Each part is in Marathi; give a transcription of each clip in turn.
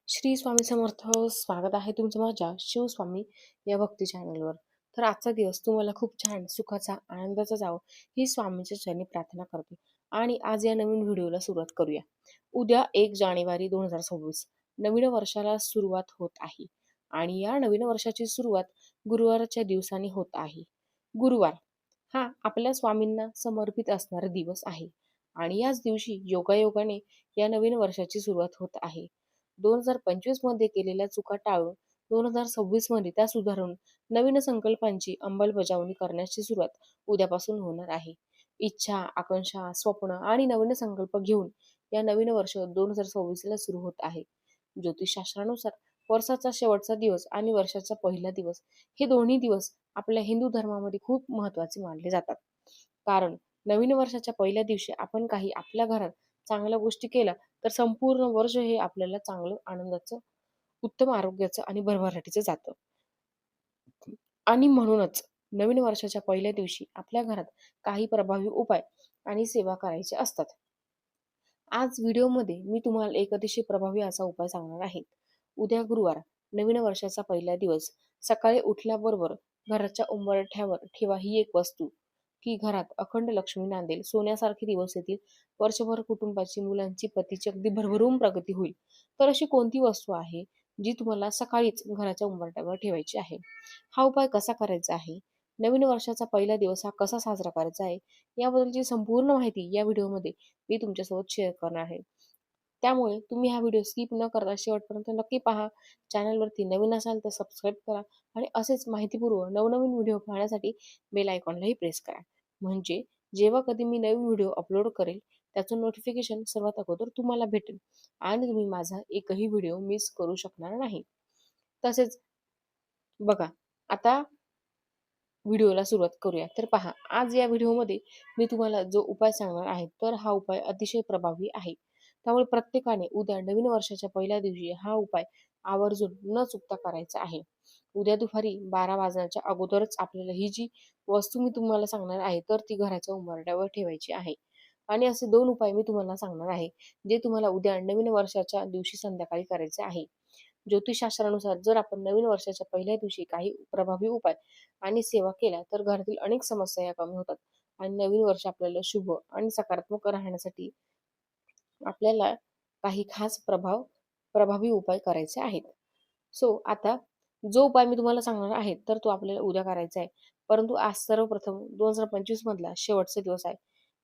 श्री स्वामी समर्थ. स्वागत आहे तुमचं माझ्या शिवस्वामी या भक्ती चॅनलवर. तर आजचा दिवस तुम्हाला खूप छान सुखाचा आनंदाचा जावो ही स्वामीच्या चरणी प्रार्थना करते. आणि आज या नवीन व्हिडिओला सुरुवात करूया. उद्या 1 जानेवारी 2026 नवीन वर्षाला सुरुवात होत आहे. आणि या नवीन वर्षाची सुरुवात गुरुवारच्या दिवसाने होत आहे. गुरुवार हा आपल्या स्वामींना समर्पित असणारा दिवस आहे. आणि याच दिवशी योगायोगाने या नवीन वर्षाची सुरुवात होत आहे. 2025 मध्ये केलेल्या चुका टाळून 2026 मध्ये त्या सुधारून नवीन संकल्पांची अंमलबजावणी करण्याची सुरुवात उद्यापासून होणार आहे. इच्छा, आकांक्षा, स्वप्न आणि नवीन संकल्प घेऊन या नवीन वर्ष 2026 ला सुरू होत आहे. ज्योतिषशास्त्रानुसार वर्षाचा शेवटचा दिवस आणि वर्षाचा पहिला दिवस हे दोन्ही दिवस आपल्या हिंदू धर्मामध्ये खूप महत्त्वाचे मानले जातात. कारण नवीन वर्षाच्या पहिल्या दिवशी आपण काही आपल्या घरात चांगल्या गोष्टी केल्या तर संपूर्ण वर्ष हे आपल्याला चांगलं आनंदाचं, उत्तम आरोग्याचं आणि भरभराटीचं जातं. आणि म्हणूनच नवीन वर्षाच्या पहिल्या दिवशी आपल्या घरात काही प्रभावी उपाय आणि सेवा करायचे असतात. आज व्हिडिओमध्ये मी तुम्हाला एक अतिशय प्रभावी असा उपाय सांगणार आहे. उद्या गुरुवार नवीन वर्षाचा पहिला दिवस सकाळी उठल्याबरोबर घराच्या उंबरठ्यावर ठेवा ही एक वस्तू, की घरात अखंड लक्ष्मी नांदेल, सोन्यासारखे दिवस येतील, वर्षभर कुटुंबाची, मुलांची, पतीची अगदी भरभरून प्रगती होईल. तर अशी कोणती वस्तू आहे जी तुम्हाला सकाळीच घराच्या उंबरठ्यावर ठेवायची आहे? हा उपाय कसा करायचा आहे, नवीन वर्षाचा पहिला दिवस हा कसा साजरा करायचा आहे, याबद्दलची संपूर्ण माहिती या व्हिडिओमध्ये मी तुमच्यासोबत शेअर करणार आहे. त्यामुळे तुम्ही हा व्हिडिओ स्किप न करता शेवटपर्यंत नक्की पहा. चॅनलवरती नवीन असाल तर सबस्क्राईब करा आणि असेच माहितीपूर्व नवनवीन व्हिडिओ पाहण्यासाठी बेल आयकॉनलाही प्रेस करा. म्हणजे जेव्हा कधी मी नवीन व्हिडिओ अपलोड करेल त्याचं नोटिफिकेशन सर्वात अगोदर तुम्हाला भेटेल आणि तुम्ही माझा एकही व्हिडिओ मिस करू शकणार नाही. तसेच बघा, आता व्हिडिओला सुरुवात करूया. तर पहा, आज या व्हिडिओमध्ये मी तुम्हाला जो उपाय सांगणार आहे तर हा उपाय अतिशय प्रभावी आहे. त्यामुळे प्रत्येकाने उद्या नवीन वर्षाच्या पहिल्या दिवशी हा उपाय आवर्जून न चुकता करायचा आहे. उद्या दुपारी 12 वाजण्याच्या अगोदरच आपल्याला ही जी वस्तू मी तुम्हाला सांगणार आहे तर ती घराच्या उंबरठ्यावर ठेवायची आहे. आणि असे 2 उपाय मी तुम्हाला सांगणार आहे जे तुम्हाला उद्या नवीन वर्षाच्या दिवशी संध्याकाळी करायचे आहे. ज्योतिषशास्त्रानुसार जर आपण नवीन वर्षाच्या पहिल्या दिवशी काही प्रभावी उपाय आणि सेवा केल्या तर घरातील अनेक समस्या या कमी होतात आणि नवीन वर्ष आपल्याला शुभ आणि सकारात्मक राहण्यासाठी आपल्याला काही खास प्रभावी उपाय करायचे आहेत. आता जो उपाय मी तुम्हाला सांगणार आहे तर तो आपल्याला उद्या करायचा आहे. परंतु आज सर्वप्रथम 2025 मधला शेवटचा दिवस आहे,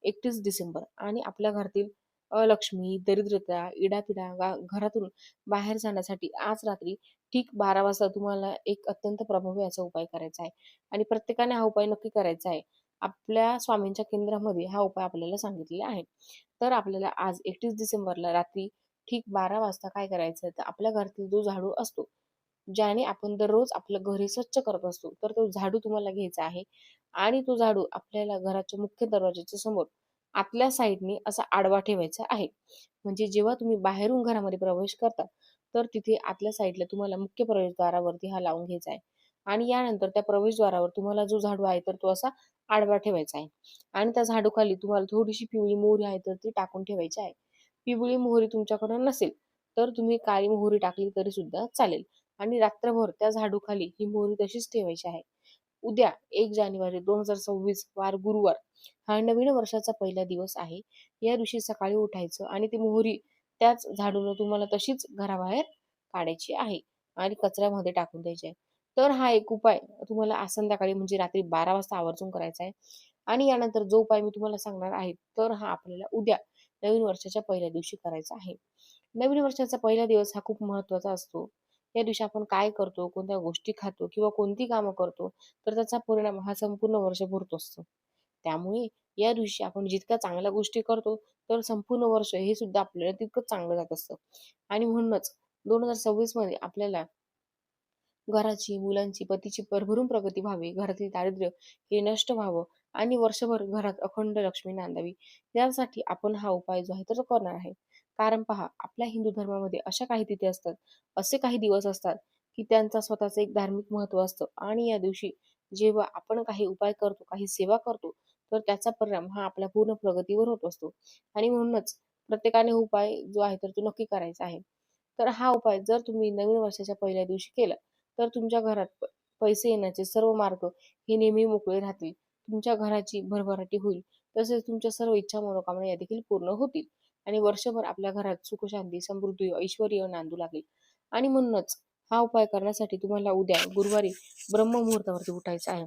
31 डिसेंबर, आणि आपल्या घरातील अलक्ष्मी, दरिद्रता, इडापिडा घरातून बाहेर जाण्यासाठी आज रात्री ठीक 12 वाजता तुम्हाला एक अत्यंत प्रभावी असा उपाय करायचा आहे. आणि प्रत्येकाने हा उपाय नक्की करायचा आहे. आपल्या स्वामींच्या केंद्रामध्ये हा उपाय आपल्याला सांगितलेला आहे. तर आपल्याला आज 31 डिसेंबरला रात्री ठीक 12 वाजता काय करायचं, तर आपल्या घरातील जो झाडू असतो, ज्याने आपण दररोज आपलं घर हे स्वच्छ करत असतो, तर तो झाडू तुम्हाला घ्यायचा आहे. आणि तो झाडू आपल्याला घराच्या मुख्य दरवाजाच्या समोर आतल्या साईडने असा आडवा ठेवायचा आहे. म्हणजे जेव्हा तुम्ही बाहेरून घरामध्ये प्रवेश करता तर तिथे आतल्या साईडला तुम्हाला मुख्य प्रवेशद्वारावरती हा लावून घ्यायचा आहे. आणि यानंतर त्या प्रवेशद्वारावर तुम्हाला जो झाडू आहे तर तो असा आडवा ठेवायचा आहे. आणि त्या झाडूखाली तुम्हाला थोडीशी पिवळी मोहरी आहे तर ती टाकून ठेवायची आहे. पिवळी मोहरी तुमच्याकडे नसेल तर तुम्ही काळी मोहरी टाकली तरी सुद्धा चालेल. आणि रात्रभर त्या झाडूखाली ही मोहरी तशीच ठेवायची आहे. उद्या 1 जानेवारी 2026 वार गुरुवार हा नवीन वर्षाचा पहिला दिवस आहे. या दिवशी सकाळी उठायचं आणि ती मोहरी त्याच झाडून तुम्हाला तशीच घराबाहेर काढायची आहे आणि कचऱ्यामध्ये टाकून द्यायची आहे. तर हा एक उपाय तुम्हाला आज संध्याकाळी म्हणजे रात्री 12 वाजता आवर्जून करायचा आहे. आणि यानंतर जो उपाय मी तुम्हाला सांगणार आहे तर हा आपल्याला उद्या नवीन वर्षाच्या पहिल्या दिवशी करायचा आहे. नवीन वर्षाचा पहिला दिवस हा खूप महत्त्वाचा असतो. या दिवशी आपण काय करतो, कोणत्या गोष्टी खातो किंवा कोणती कामं करतो तर त्याचा परिणाम हा संपूर्ण वर्षभर होत असतो. त्यामुळे या दिवशी आपण जितक्या चांगल्या गोष्टी करतो तर संपूर्ण वर्ष हे सुद्धा आपल्याला तितकंच चांगलं जात असतं. आणि म्हणूनच 2026 मध्ये आपल्याला घराची, मुलांची, पतीची भरभरून प्रगती व्हावी, घरातील दारिद्र्य हे नष्ट व्हावं आणि वर्षभर घरात अखंड लक्ष्मी नांदावी, यासाठी आपण हा उपाय जो आहे तो करणार आहे. कारण पहा, आपल्या हिंदू धर्मामध्ये अशा काही तिथी असतात, असे काही दिवस असतात की त्यांचा स्वतःचं एक धार्मिक महत्त्व असतं. आणि या दिवशी जेव्हा आपण काही उपाय करतो, काही सेवा करतो तर त्याचा परिणाम हा आपल्या पूर्ण प्रगतीवर होत असतो. आणि म्हणूनच प्रत्येकाने उपाय जो आहे तर तो नक्की करायचा आहे. तर हा उपाय जर तुम्ही नवीन वर्षाच्या पहिल्या दिवशी केला, तर तुमच्या घरात पैसे येण्याचे सर्व मार्ग हे नेहमी मोकळे राहतील. तुमच्या घराची भरभराटी होईल. तसेच तुमच्या सर्व इच्छा मनोकामना या देखील पूर्ण होतील आणि वर्षभर आपल्या घरात सुख, शांती, समृद्धी, ऐश्वर्य नांदू लागेल. आणि म्हणूनच हा उपाय करण्यासाठी तुम्हाला उद्या गुरुवारी ब्रह्ममुहूर्तावरती उठायचं आहे.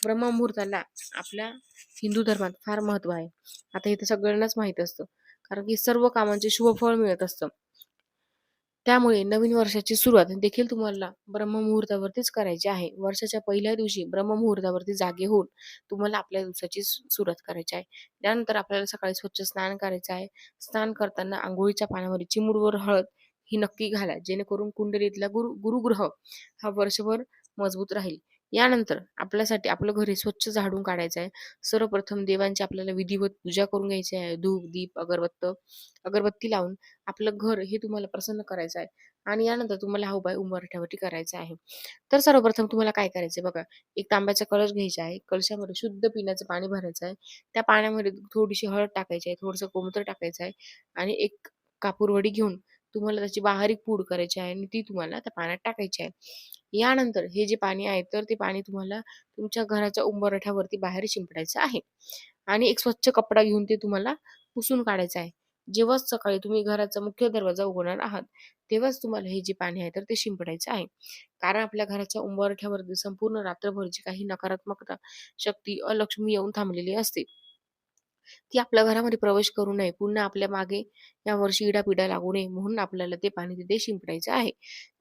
ब्रह्ममुहूर्ताला आपल्या हिंदू धर्मात फार महत्त्व आहे. आता हे तर सगळ्यांनाच माहीत असतं. कारण की सर्व कामांचे शुभ फळ मिळत असतं. त्यामुळे नवीन वर्षाची सुरुवात देखील तुम्हाला ब्रह्ममुहूर्तावरतीच करायची आहे. वर्षाच्या पहिल्या दिवशी ब्रह्ममुहूर्तावरती जागे होऊन तुम्हाला आपल्या दिवसाची सुरुवात करायची आहे. त्यानंतर आपल्याला सकाळी स्वच्छ स्नान करायचं आहे. स्नान करताना अंघोळीच्या पाण्यामध्ये चिमूटभर हळद ही नक्की घाला, जेणेकरून कुंडलीतला गुरुग्रह हा वर्षभर मजबूत राहील. यानंतर आपल्यासाठी आपलं घर हे स्वच्छ झाडून काढायचं आहे. सर्वप्रथम देवांची आपल्याला विधिवत पूजा करून घ्यायची आहे. धूप, दीप, अगरबत्ती लावून आपलं घर हे तुम्हाला प्रसन्न करायचं आहे आणि यानंतर तुम्हाला हा उपाय उंबरठ्यावरती करायचा आहे. तर सर्वप्रथम तुम्हाला काय करायचंय बघा, एक तांब्याचा कलश घ्यायचा आहे. कलशामध्ये शुद्ध पिण्याचं पाणी भरायचं आहे. त्या पाण्यामध्ये थोडीशी हळद टाकायची आहे, थोडंसं गोमूत्र टाकायचं आहे आणि एक कापूरवडी घेऊन तुम्हाला त्याची बारीक पूड करायची आहे आणि ती तुम्हाला त्या पाण्यात टाकायची आहे. यानंतर हे जे पाणी आहे, तर ते पाणी तुम्हाला तुमच्या घराच्या उंबरठ्यावरती बाहेर शिंपडायचं आहे आणि एक स्वच्छ कपडा घेऊन ते तुम्हाला पुसून काढायचं आहे. जेव्हाच सकाळी तुम्ही घराचा मुख्य दरवाजा उघडणार आहात, तेव्हाच तुम्हाला हे जे पाणी आहे तर ते शिंपडायचं आहे. कारण आपल्या घराच्या उंबरठ्यावरती संपूर्ण रात्रभर जी काही नकारात्मकता, शक्ती, अलक्ष्मी येऊन थांबलेली असते, ती आपल्या घरामध्ये प्रवेश करू नये. पुन्हा आपल्या मागे यावर्षी इडापिडा लागू नये म्हणून आपल्याला ते पाणी तिथे शिंपडायचं आहे.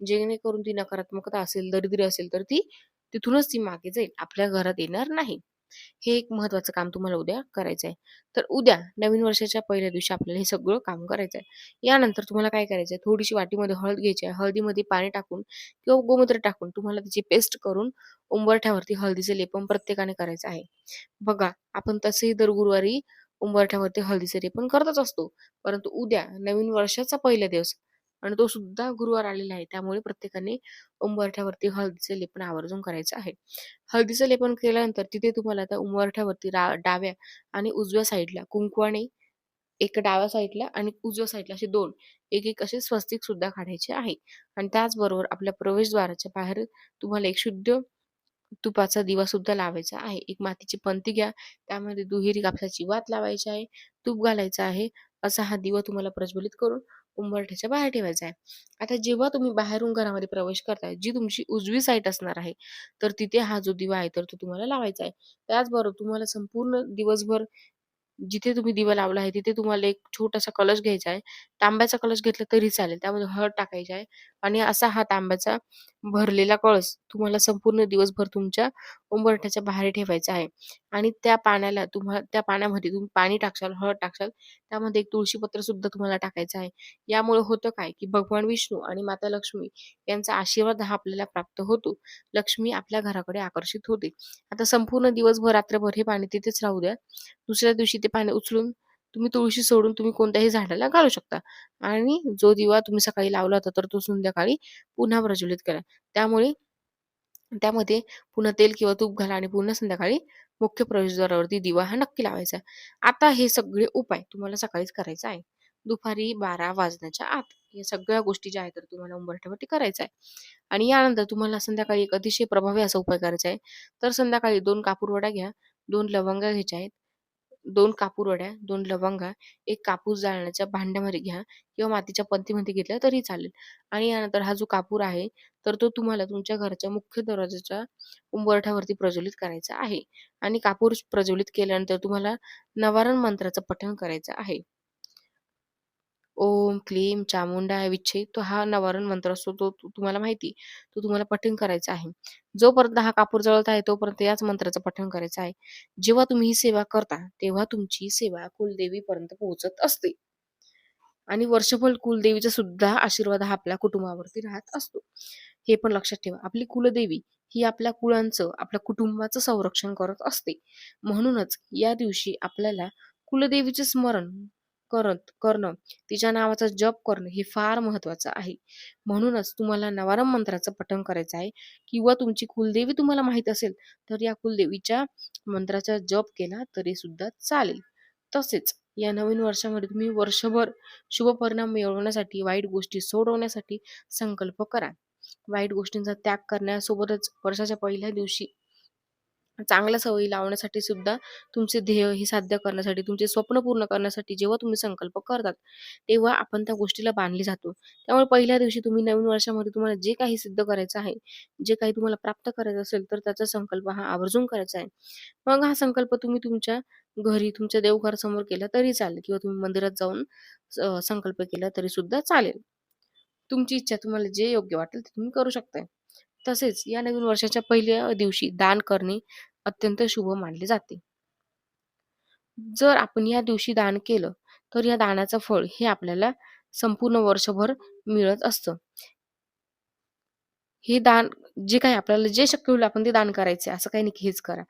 जेणेकरून ती नकारात्मकता असेल, दरिद्री असेल तर ती तिथूनच ती मागे जाईल. आपल्या घरात येणार नाही. हे एक महत्त्वाचं काम तुम्हाला उद्या करायचं आहे. तर उद्या नवीन वर्षाच्या पहिल्या दिवशी आपल्याला हे सगळं काम करायचं आहे. यानंतर तुम्हाला काय करायचं आहे, थोडीशी वाटीमध्ये हळद घ्यायची आहे. हळदीमध्ये पाणी टाकून किंवा गोमूत्र टाकून तुम्हाला त्याची पेस्ट करून उंबरठ्यावरती हळदीचं लेपन प्रत्येकाने करायचं आहे. बघा, आपण तसेही दर गुरुवारी उंबरठ्यावरती हळदीचं लेपन करतच असतो. परंतु उद्या नवीन वर्षाचा पहिला दिवस आणि तो सुद्धा गुरुवार आलेला आहे. त्यामुळे प्रत्येकाने उंबरठ्यावरती हळदीचं लेपन आवर्जून करायचं आहे. हळदीचं लेपन केल्यानंतर तिथे तुम्हाला त्या उंबरठ्यावरती डाव्या आणि उजव्या साईडला कुंकवाने एक डाव्या साईडला आणि उजव्या साईडला असे 2 एक असे स्वस्तिक सुद्धा काढायचे आहे. आणि त्याचबरोबर आपल्या प्रवेशद्वाराच्या बाहेर तुम्हाला एक शुद्ध तुपाचा दिवा सुद्धा लावायचा आहे. एक मातीची पंती घ्या, त्यामध्ये दुहेरी कापसाची वात लावायची आहे, तूप घालायचं आहे. असा हा दिवा तुम्हाला प्रज्वलित करून उंबरठ्याच्या बाहेर ठेवायचा आहे. आता जेव्हा तुम्ही बाहेरून घरामध्ये प्रवेश करताय, जी तुमची उजवी साईड असणार आहे, तर तिथे हा जो दिवा आहे, तर तो तुम्हाला लावायचा आहे. त्याचबरोबर तुम्हाला संपूर्ण दिवसभर जिथे तुम्ही दिवा लावला आहे, तिथे तुम्हाला एक छोटासा कलश घ्यायचा आहे. तांब्याचा कलश घेतला तरी चालेल. त्यामध्ये हळद टाकायची आहे आणि असा हा तांब्याचा भरलेला कळस तुम्हाला संपूर्ण दिवसभर तुमच्या उंबरठ्याच्या बाहेर ठेवायचा आहे आणि त्या पाण्यामध्ये तुम्ही पाणी टाकशाल, हळद टाकशाल, त्यामध्ये एक तुळशीपत्र सुद्धा तुम्हाला टाकायचं आहे. यामुळे होतं काय, की भगवान विष्णू आणि माता लक्ष्मी यांचा आशीर्वाद हा आपल्याला प्राप्त होतो. लक्ष्मी आपल्या घराकडे आकर्षित होते. आता संपूर्ण दिवसभर, रात्रभर हे पाणी तिथेच राहू द्या. दुसऱ्या दिवशी ते पाणी उचलून तुम्ही तुळशी सोडून तुम्ही कोणत्याही झाडाला घालू शकता आणि जो दिवा तुम्ही सकाळी लावला होता, तर तो संध्याकाळी पुन्हा प्रज्वलित करा. त्यामुळे त्यामध्ये पुन्हा तेल किंवा तूप घाला आणि पुन्हा संध्याकाळी मुख्य प्रवेशद्वारावरती दिवा हा नक्की लावायचा. आता हे सगळे उपाय तुम्हाला सकाळीच करायचे आहे. दुपारी 12 वाजण्याच्या आत या सगळ्या गोष्टी ज्या आहेत तर तुम्हाला उंबरठ्यावरती करायचं आहे. आणि यानंतर तुम्हाला संध्याकाळी एक अतिशय प्रभावी असा उपाय करायचा आहे. तर संध्याकाळी 2 कापूरवड्या घ्या, 2 लवंगा घ्यायच्या आहेत. 2 कापूरवड्या, 2 लवंगा, एक कापूस जाळण्याच्या भांड्यामध्ये घ्या किंवा मातीच्या पंतीमध्ये घेतला तरी चालेल. आणि यानंतर हा जो कापूर आहे, तर तो तुम्हाला तुमच्या घराच्या मुख्य दरवाजाच्या उंबरठ्यावरती प्रज्वलित करायचा आहे. आणि कापूर प्रज्वलित केल्यानंतर तुम्हाला नवारण मंत्राचं पठण करायचं आहे. ओम क्लीम चामुंडाय विच्छे तो हा नवारण मंत्र असतो, तो तुम्हाला माहिती, तो तुम्हाला पठण करायचा आहे. जोपर्यंत हा कापूर जळत आहे तोपर्यंत याच मंत्राचं पठण करायचं आहे. जेव्हा तुम्ही ही सेवा करता तेव्हा तुमची सेवा कुलदेवीपर्यंत पोहोचत असते आणि वर्षभर कुलदेवीचा सुद्धा आशीर्वाद हा आपल्या कुटुंबावरती राहत असतो. हे पण लक्षात ठेवा, आपली कुलदेवी ही आपल्या कुळांचं, आपल्या कुटुंबाचं संरक्षण करत असते. म्हणूनच या दिवशी आपल्याला कुलदेवीचे स्मरण करणं, तिच्या नावाचा जप करणं हे फार महत्वाचं आहे. म्हणूनच तुम्हाला नवारंभ मंत्राचं पठण करायचं आहे किंवा तुमची कुलदेवी तुम्हाला माहित असेल, तर या कुलदेवीच्या मंत्राचा जप केला तरी सुद्धा चालेल. तसेच या नवीन वर्षामध्ये तुम्ही वर्षभर शुभ परिणाम मिळवण्यासाठी, वाईट गोष्टी सोडवण्यासाठी संकल्प करा. वाईट गोष्टींचा त्याग करण्यासोबतच वर्षाच्या पहिल्या दिवशी चांगल्या सवयी लावण्यासाठी सुद्धा तुमचे ध्येय हे साध्य करण्यासाठी, तुमचे स्वप्न पूर्ण करण्यासाठी जेव्हा तुम्ही संकल्प करतात, तेव्हा आपण त्या गोष्टीला बांधले जातो. त्यामुळे पहिल्या दिवशी तुम्ही नवीन वर्षामध्ये तुम्हाला जे काही सिद्ध करायचं आहे, जे काही तुम्हाला प्राप्त करायचं असेल, तर त्याचा संकल्प हा आवर्जून करायचा आहे. मग हा संकल्प तुम्ही तुमच्या घरी, तुमच्या देवघरासमोर केला तरी चालेल किंवा तुम्ही मंदिरात जाऊन संकल्प केला तरी सुद्धा चालेल. तुमची इच्छा, तुम्हाला जे योग्य वाटेल ते तुम्ही करू शकताय. तसेच या नवीन वर्षाच्या पहिल्या दिवशी दान करणे अत्यंत शुभ मानले जाते. जर आपण या दिवशी दान केलं, तर या दानाचं फळ हे आपल्याला संपूर्ण वर्षभर मिळत असतं. हे दान जे काही आपल्याला जे शक्य होईल आपण ते दान करायचे, असं काही नाही की हेच करा.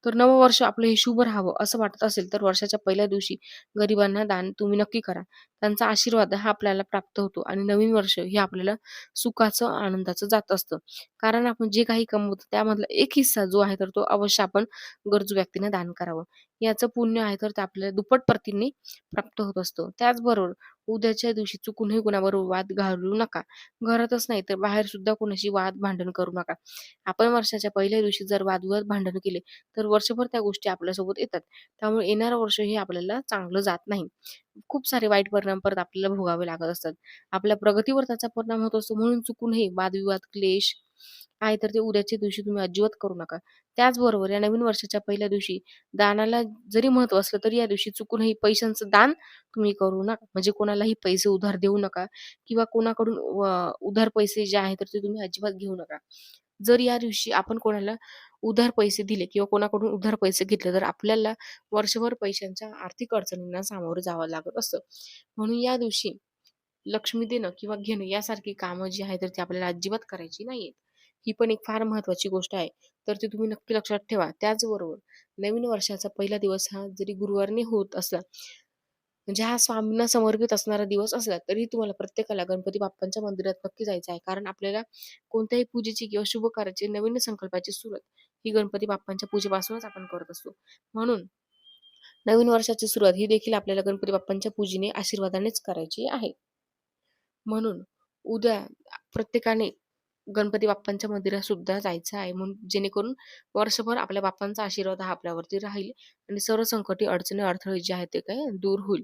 तर नवं वर्ष आपलं हे शुभ राहावं असं वाटत असेल, तर वर्षाच्या पहिल्या दिवशी गरिबांना दान तुम्ही नक्की करा. त्यांचा आशीर्वाद हा आपल्याला प्राप्त होतो आणि नवीन वर्ष हे आपल्याला सुखाचं, आनंदाचं जात असतं. कारण आपण जे काही कमवतो त्यामधला एक हिस्सा जो आहे, तर तो अवश्य आपण गरजू व्यक्तींना दान करावं. याचं पुण्य आहे, तर ते आपल्याला दुप्पट प्रतीने प्राप्त होत असतं. त्याचबरोबर उद्याच्या दिवशी चुकूनही कुणाबरोबर वाद घालू नका. घरातच नाही, तर बाहेर सुद्धा कोणाशी वाद भांडण करू नका. आपण वर्षाच्या पहिल्या दिवशी जर वादविवाद भांडण केले, तर वर्षभर त्या गोष्टी आपल्यासोबत येतात. त्यामुळे येणारं वर्ष हे आपल्याला चांगलं जात नाही. खूप सारे वाईट परिणाम परत आपल्याला भोगावे लागत असतात. आपल्या प्रगतीवर त्याचा परिणाम होत असतो. म्हणून चुकूनही वादविवाद, क्लेश आहे तर ते उद्याच्या दिवशी तुम्ही अजिबात करू नका. त्याचबरोबर या नवीन वर्षाच्या पहिल्या दिवशी दानाला जरी महत्त्व असलं, तरी या दिवशी चुकूनही पैशांचं दान तुम्ही करू नका. म्हणजे कोणालाही पैसे उधार देऊ नका किंवा कोणाकडून उधार पैसे जे आहेत, तर ते तुम्ही अजिबात घेऊ नका. जर या दिवशी आपण कोणाला उधार पैसे दिले किंवा कोणाकडून उधार पैसे घेतले, तर आपल्याला वर्षभर पैशांच्या आर्थिक अडचणींना सामोरं जावं लागत असतं. म्हणून या दिवशी लक्ष्मी देणं किंवा घेणं यासारखी कामं जी आहेत, तर ती आपल्याला अजिबात करायची नाहीयेत. ही पण एक फार महत्त्वाची गोष्ट आहे. तर ती तुम्ही नक्की लक्षात ठेवा. त्याचबरोबर नवीन वर्षाचा पहिला दिवस हा जरी गुरुवारने होत असला, म्हणजे हा स्वामींना समर्पित असणारा दिवस असला, तरी तुम्हाला प्रत्येकाला गणपती बाप्पांच्या मंदिरात नक्की जायचं आहे. कारण आपल्याला कोणत्याही पूजेची किंवा शुभ कार्याची, नवीन संकल्पाची सुरुवात ही गणपती बाप्पांच्या पूजेपासूनच आपण करत असतो. म्हणून नवीन वर्षाची सुरुवात ही देखील आपल्याला गणपती बाप्पांच्या पूजेने, आशीर्वादानेच करायची आहे. म्हणून उद्या प्रत्येकाने गणपती बाप्पांच्या मंदिरात सुद्धा जायचं आहे, म्हणून जेणेकरून वर्षभर आपल्या बाप्पांचा आशीर्वाद हा आपल्यावरती राहील आणि सर्व संकटी, अडचणी, अडथळे जे आहेत ते काय दूर होईल.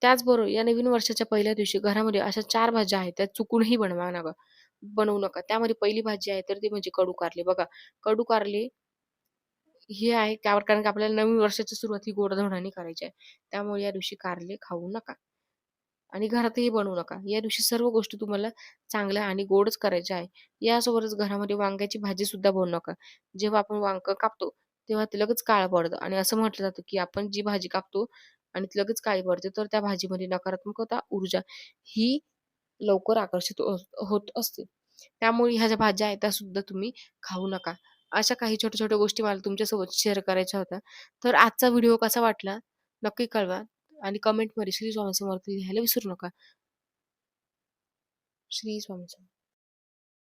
त्याचबरोबर या नवीन वर्षाच्या पहिल्या दिवशी घरामध्ये अशा 4 भाज्या आहेत, त्या चुकूनही बनवू नका. त्यामध्ये पहिली भाजी आहे, तर ती म्हणजे कडू कारले. बघा, कडू कारले हे आहे त्यावर, कारण की आपल्याला नवीन वर्षाची सुरुवात ही गोडधोडाने करायची आहे. त्यामुळे या दिवशी कारले खाऊ नका आणि घरातही बनवू नका. या दिवशी सर्व गोष्टी तुम्हाला चांगल्या आणि गोडच करायच्या आहे. यासोबतच घरामध्ये वांग्याची भाजी सुद्धा बनवू नका. जेव्हा आपण वांगं कापतो, तेव्हा ते लगेच काळं पडतं आणि असं म्हटलं जातं, की आपण जी भाजी कापतो आणि ती लगेच काळी पडते, तर त्या भाजीमध्ये नकारात्मकता, ऊर्जा ही लवकर आकर्षित होत असते. त्यामुळे ह्या ज्या भाज्या आहेत, त्यासुद्धा तुम्ही खाऊ नका. अशा काही छोट्या-छोट्या गोष्टी मला तुमच्यासोबत शेअर करायच्या होत्या. तर आजचा व्हिडिओ कसा वाटला नक्की कळवा आणि कमेंटमध्ये श्री स्वामी समर्थ लिहायला विसरू नका. श्री स्वामी समर्थ.